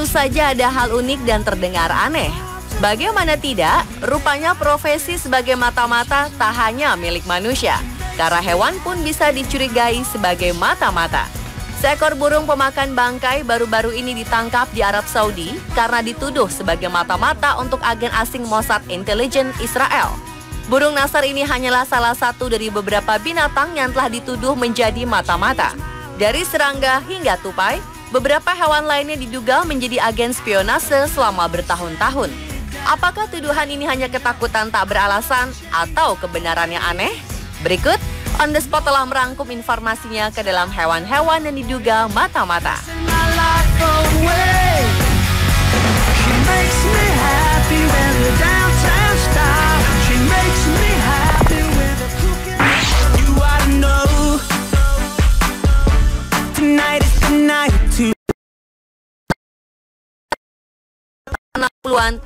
saja ada hal unik dan terdengar aneh. Bagaimana tidak, rupanya profesi sebagai mata-mata tak hanya milik manusia, karena hewan pun bisa dicurigai sebagai mata-mata. Seekor burung pemakan bangkai baru-baru ini ditangkap di Arab Saudi karena dituduh sebagai mata-mata untuk agen asing Mossad Intelijen Israel. Burung nasar ini hanyalah salah satu dari beberapa binatang yang telah dituduh menjadi mata-mata. Dari serangga hingga tupai, beberapa hewan lainnya diduga menjadi agen spionase selama bertahun-tahun. Apakah tuduhan ini hanya ketakutan tak beralasan atau kebenarannya aneh? Berikut, On The Spot telah merangkum informasinya ke dalam hewan-hewan yang diduga mata-mata.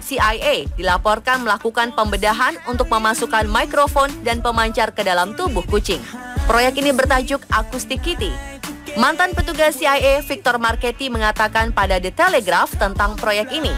CIA dilaporkan melakukan pembedahan untuk memasukkan mikrofon dan pemancar ke dalam tubuh kucing. Proyek ini bertajuk Acoustic Kitty. Mantan petugas CIA Victor Marchetti mengatakan pada The Telegraph tentang proyek ini.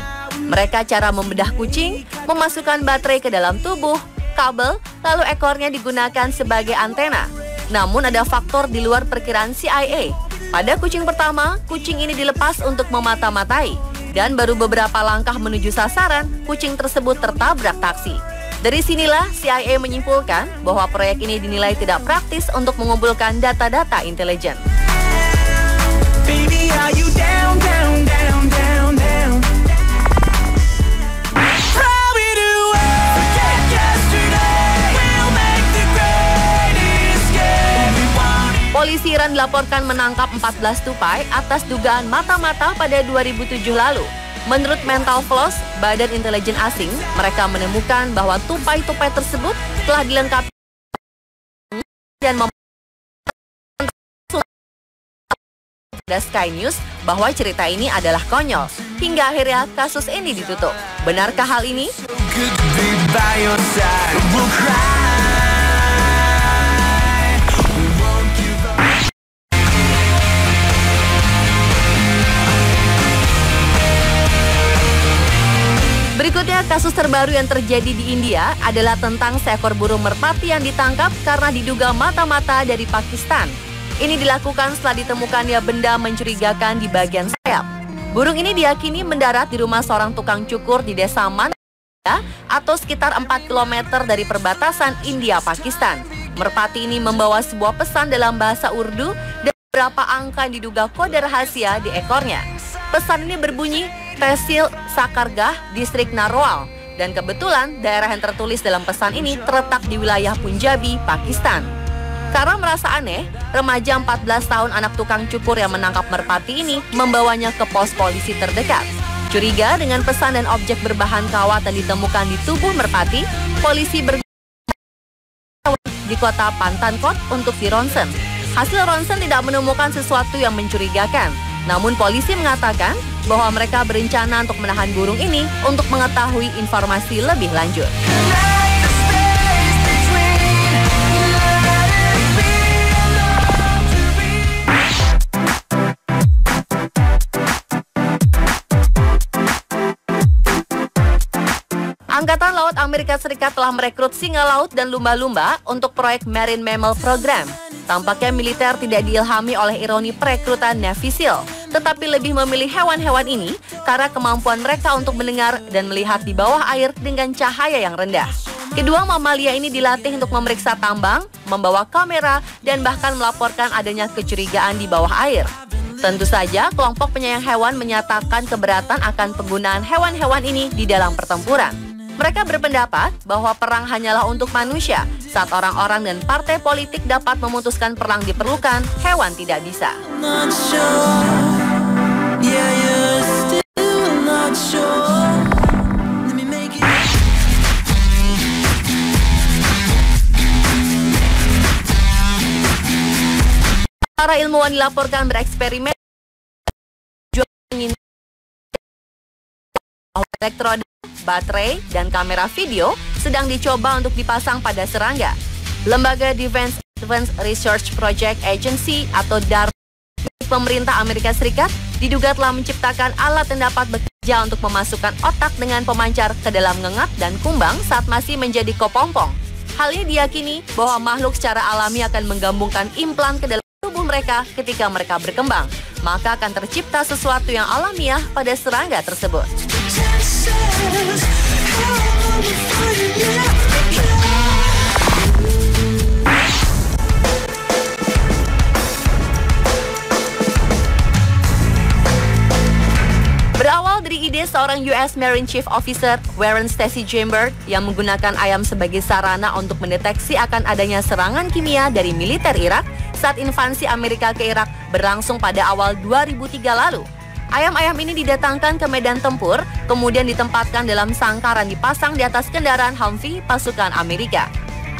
Mereka cara membedah kucing, memasukkan baterai ke dalam tubuh, kabel, lalu ekornya digunakan sebagai antena. Namun ada faktor di luar perkiraan CIA. Pada kucing pertama, kucing ini dilepas untuk memata-matai. Dan baru beberapa langkah menuju sasaran, kucing tersebut tertabrak taksi. Dari sinilah CIA menyimpulkan bahwa proyek ini dinilai tidak praktis untuk mengumpulkan data-data intelijen. Polisi Iran dilaporkan menangkap 14 tupai atas dugaan mata-mata pada 2007 lalu. Menurut Mental Floss, Badan Intelijen Asing, mereka menemukan bahwa tupai-tupai tersebut telah dilengkapi dan pada Sky News bahwa cerita ini adalah konyol. Hingga akhirnya kasus ini ditutup. Benarkah hal ini? Berikutnya, kasus terbaru yang terjadi di India adalah tentang seekor burung merpati yang ditangkap karena diduga mata-mata dari Pakistan. Ini dilakukan setelah ditemukannya benda mencurigakan di bagian sayap. Burung ini diyakini mendarat di rumah seorang tukang cukur di desa Manada atau sekitar 4 km dari perbatasan India-Pakistan. Merpati ini membawa sebuah pesan dalam bahasa Urdu dan beberapa angka yang diduga kode rahasia di ekornya. Pesan ini berbunyi, Tehsil Sakargah, distrik Narwal. Dan kebetulan daerah yang tertulis dalam pesan ini terletak di wilayah Punjabi, Pakistan. Karena merasa aneh, remaja 14 tahun anak tukang cukur yang menangkap merpati ini membawanya ke pos polisi terdekat. Curiga dengan pesan dan objek berbahan kawat yang ditemukan di tubuh merpati, polisi di kota Pantankot untuk dironsen. Hasil ronsen tidak menemukan sesuatu yang mencurigakan. Namun polisi mengatakan bahwa mereka berencana untuk menahan burung ini untuk mengetahui informasi lebih lanjut. Angkatan Laut Amerika Serikat telah merekrut singa laut dan lumba-lumba untuk proyek Marine Mammal Program. Tampaknya militer tidak diilhami oleh ironi perekrutan Navy SEAL, tetapi lebih memilih hewan-hewan ini karena kemampuan mereka untuk mendengar dan melihat di bawah air dengan cahaya yang rendah. Kedua mamalia ini dilatih untuk memeriksa tambang, membawa kamera, dan bahkan melaporkan adanya kecurigaan di bawah air. Tentu saja, kelompok penyayang hewan menyatakan keberatan akan penggunaan hewan-hewan ini di dalam pertempuran. Mereka berpendapat bahwa perang hanyalah untuk manusia. Saat orang-orang dan partai politik dapat memutuskan perang diperlukan, hewan tidak bisa. Para ilmuwan dilaporkan bereksperimen elektroda, baterai, dan kamera video sedang dicoba untuk dipasang pada serangga. Lembaga Defense Advanced Research Project Agency atau DARPA Pemerintah Amerika Serikat diduga telah menciptakan alat yang dapat bekerja untuk memasukkan otak dengan pemancar ke dalam ngengat dan kumbang saat masih menjadi kepompong. Hal ini diyakini bahwa makhluk secara alami akan menggabungkan implan ke dalam tubuh mereka ketika mereka berkembang. Maka akan tercipta sesuatu yang alamiah pada serangga tersebut. Berawal dari ide seorang US Marine Chief Officer Warren Stacey Chambers yang menggunakan ayam sebagai sarana untuk mendeteksi akan adanya serangan kimia dari militer Irak saat invasi Amerika ke Irak berlangsung pada awal 2003 lalu. Ayam-ayam ini didatangkan ke medan tempur, kemudian ditempatkan dalam sangkaran dipasang di atas kendaraan Humvee pasukan Amerika.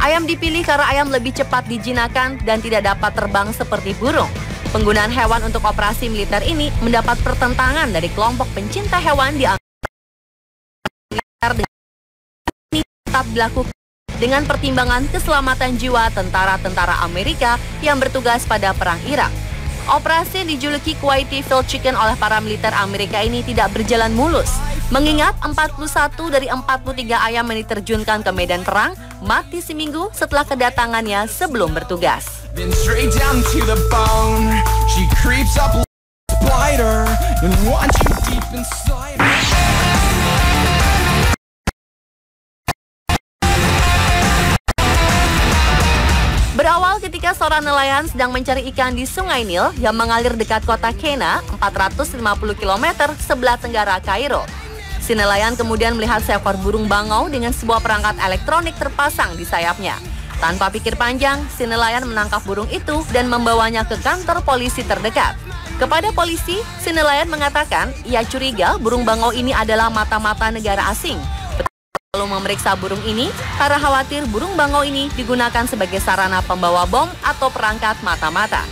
Ayam dipilih karena ayam lebih cepat dijinakkan dan tidak dapat terbang seperti burung. Penggunaan hewan untuk operasi militer ini mendapat pertentangan dari kelompok pencinta hewan di Amerika. Ini tetap dilakukan dengan pertimbangan keselamatan jiwa tentara-tentara Amerika yang bertugas pada Perang Irak. Operasi yang dijuluki Kuwaiti Fried Chicken oleh para militer Amerika ini tidak berjalan mulus, mengingat 41 dari 43 ayam yang diterjunkan ke medan perang mati seminggu setelah kedatangannya sebelum bertugas. Then straight down to the bone, she creeps up wider and wants you deep inside. Berawal ketika seorang nelayan sedang mencari ikan di Sungai Nil yang mengalir dekat kota Kena, 450 km sebelah tenggara Kairo. Si nelayan kemudian melihat seekor burung bangau dengan sebuah perangkat elektronik terpasang di sayapnya. Tanpa pikir panjang, si nelayan menangkap burung itu dan membawanya ke kantor polisi terdekat. Kepada polisi, si nelayan mengatakan ia curiga burung bangau ini adalah mata-mata negara asing. Lalu memeriksa burung ini karena khawatir burung bangau ini digunakan sebagai sarana pembawa bom atau perangkat mata-mata.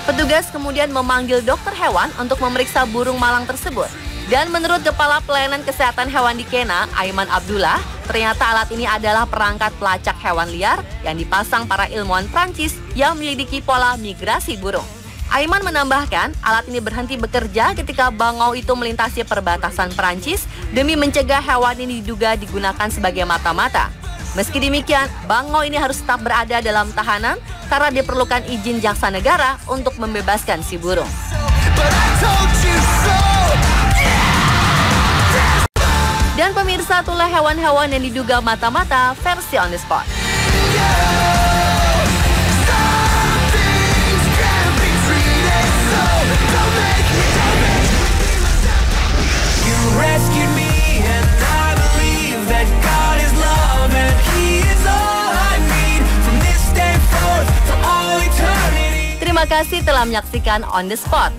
Petugas kemudian memanggil dokter hewan untuk memeriksa burung malang tersebut. Dan menurut Kepala Pelayanan Kesehatan Hewan di Kena, Aiman Abdullah, ternyata alat ini adalah perangkat pelacak hewan liar yang dipasang para ilmuwan Prancis yang menyelidiki pola migrasi burung. Aiman menambahkan, alat ini berhenti bekerja ketika bangau itu melintasi perbatasan Prancis demi mencegah hewan ini diduga digunakan sebagai mata-mata. Meski demikian, bangau ini harus tetap berada dalam tahanan karena diperlukan izin jaksa negara untuk membebaskan si burung. Dan pemirsa, itulah hewan-hewan yang diduga mata-mata versi On The Spot. Terima kasih telah menyaksikan On The Spot.